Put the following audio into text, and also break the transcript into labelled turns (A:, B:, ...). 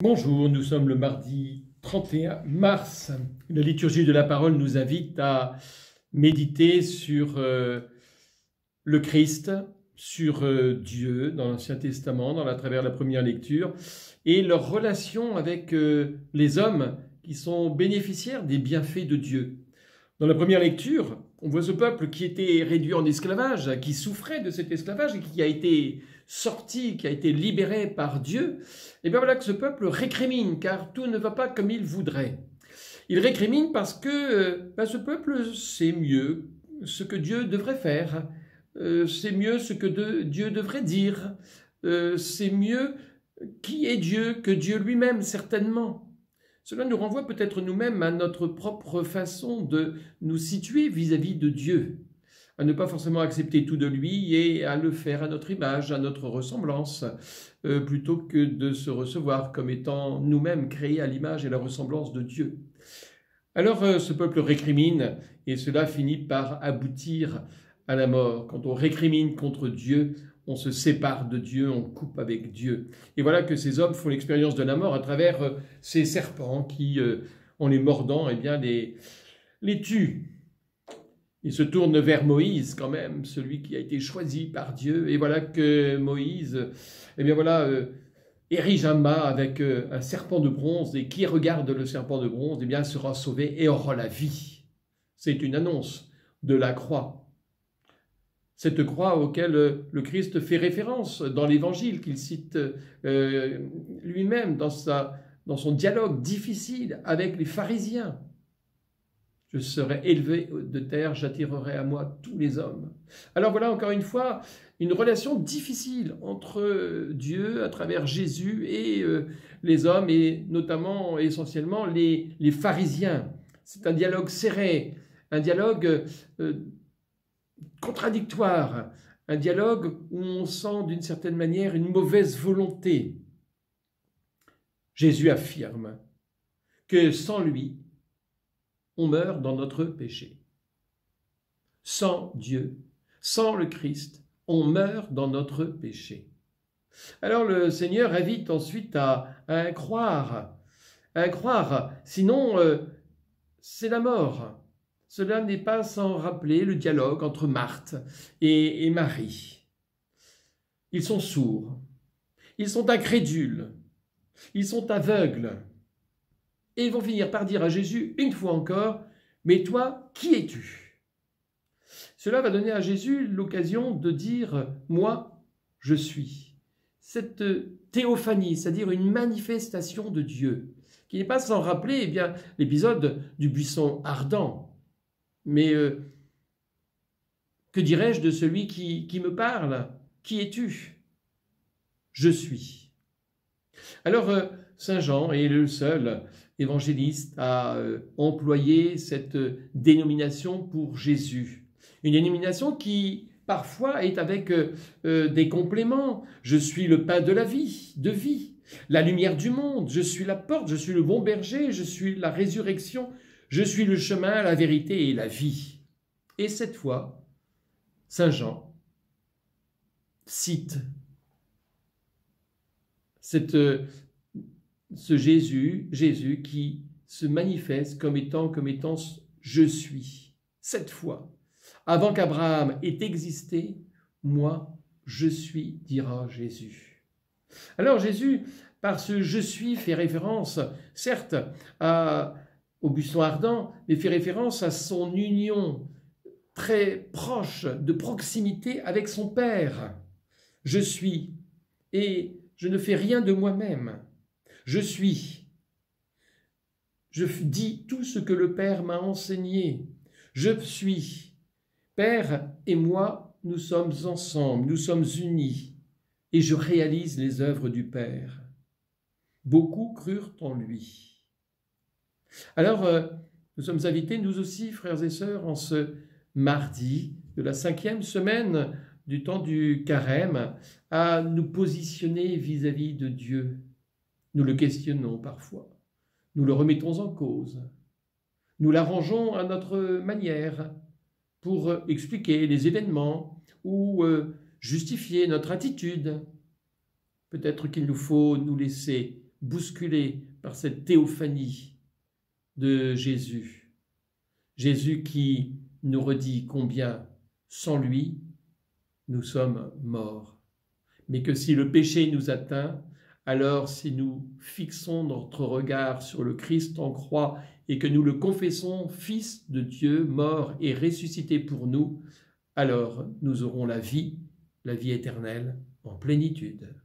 A: Bonjour, nous sommes le mardi 31 mars. La liturgie de la parole nous invite à méditer sur le Christ, sur Dieu dans l'Ancien Testament, à travers la première lecture, et leur relation avec les hommes qui sont bénéficiaires des bienfaits de Dieu. Dans la première lecture, on voit ce peuple qui était réduit en esclavage, qui souffrait de cet esclavage et qui a été sorti, qui a été libéré par Dieu. Et bien voilà que ce peuple récrimine, car tout ne va pas comme il voudrait. Il récrimine parce que ce peuple sait mieux ce que Dieu devrait faire, c'est mieux ce que Dieu devrait dire, c'est mieux qui est Dieu que Dieu lui-même, certainement. Cela nous renvoie peut-être nous-mêmes à notre propre façon de nous situer vis-à-vis de Dieu, à ne pas forcément accepter tout de lui et à le faire à notre image, à notre ressemblance, plutôt que de se recevoir comme étant nous-mêmes créés à l'image et la ressemblance de Dieu. Alors ce peuple récrimine et cela finit par aboutir à la mort. Quand on récrimine contre Dieu, on se sépare de Dieu, on coupe avec Dieu. Et voilà que ces hommes font l'expérience de la mort à travers ces serpents qui, en les mordant, eh bien, les tuent. Ils se tournent vers Moïse quand même, celui qui a été choisi par Dieu. Et voilà que Moïse, eh bien voilà, érige un mât avec un serpent de bronze. Et qui regarde le serpent de bronze, eh bien, sera sauvé et aura la vie. C'est une annonce de la croix. Cette croix auquel le Christ fait référence dans l'Évangile, qu'il cite lui-même dans son dialogue difficile avec les pharisiens. Je serai élevé de terre, j'attirerai à moi tous les hommes. Alors voilà encore une fois une relation difficile entre Dieu à travers Jésus et les hommes, et notamment essentiellement les pharisiens. C'est un dialogue serré, un dialogue contradictoire, un dialogue où on sent d'une certaine manière une mauvaise volonté. Jésus affirme que sans lui, on meurt dans notre péché. Sans Dieu, sans le Christ, on meurt dans notre péché. Alors le Seigneur invite ensuite à croire, sinon c'est la mort. Cela n'est pas sans rappeler le dialogue entre Marthe et Marie. Ils sont sourds, ils sont incrédules, ils sont aveugles. Et ils vont finir par dire à Jésus une fois encore, « Mais toi, qui es-tu » Cela va donner à Jésus l'occasion de dire « Moi, je suis ». Cette théophanie, c'est-à-dire une manifestation de Dieu, qui n'est pas sans rappeler bien l'épisode du buisson ardent. Mais que dirais-je de celui qui me parle? Qui es-tu? Je suis. Alors, Saint Jean est le seul évangéliste à employer cette dénomination pour Jésus. Une dénomination qui, parfois, est avec des compléments. Je suis le pain de la vie, la lumière du monde, je suis la porte, je suis le bon berger, je suis la résurrection, je suis le chemin, la vérité et la vie. Et cette fois, Saint Jean cite ce Jésus qui se manifeste comme étant je suis. Cette fois, avant qu'Abraham ait existé, moi, je suis, dira Jésus. Alors Jésus, par ce je suis, fait référence, certes, au buisson ardent, mais fait référence à son union très proche, de proximité avec son Père. Je suis, et je ne fais rien de moi-même. Je suis. Je dis tout ce que le Père m'a enseigné. Je suis. Père et moi, nous sommes ensemble, nous sommes unis, et je réalise les œuvres du Père. Beaucoup crurent en lui. Alors, nous sommes invités, nous aussi, frères et sœurs, en ce mardi de la 5e semaine du temps du carême, à nous positionner vis-à-vis de Dieu. Nous le questionnons parfois, nous le remettons en cause, nous l'arrangeons à notre manière pour expliquer les événements ou justifier notre attitude. Peut-être qu'il nous faut nous laisser bousculés par cette théophanie de Jésus. Jésus qui nous redit combien, sans lui, nous sommes morts. Mais que si le péché nous atteint, alors si nous fixons notre regard sur le Christ en croix et que nous le confessons Fils de Dieu, mort et ressuscité pour nous, alors nous aurons la vie éternelle en plénitude.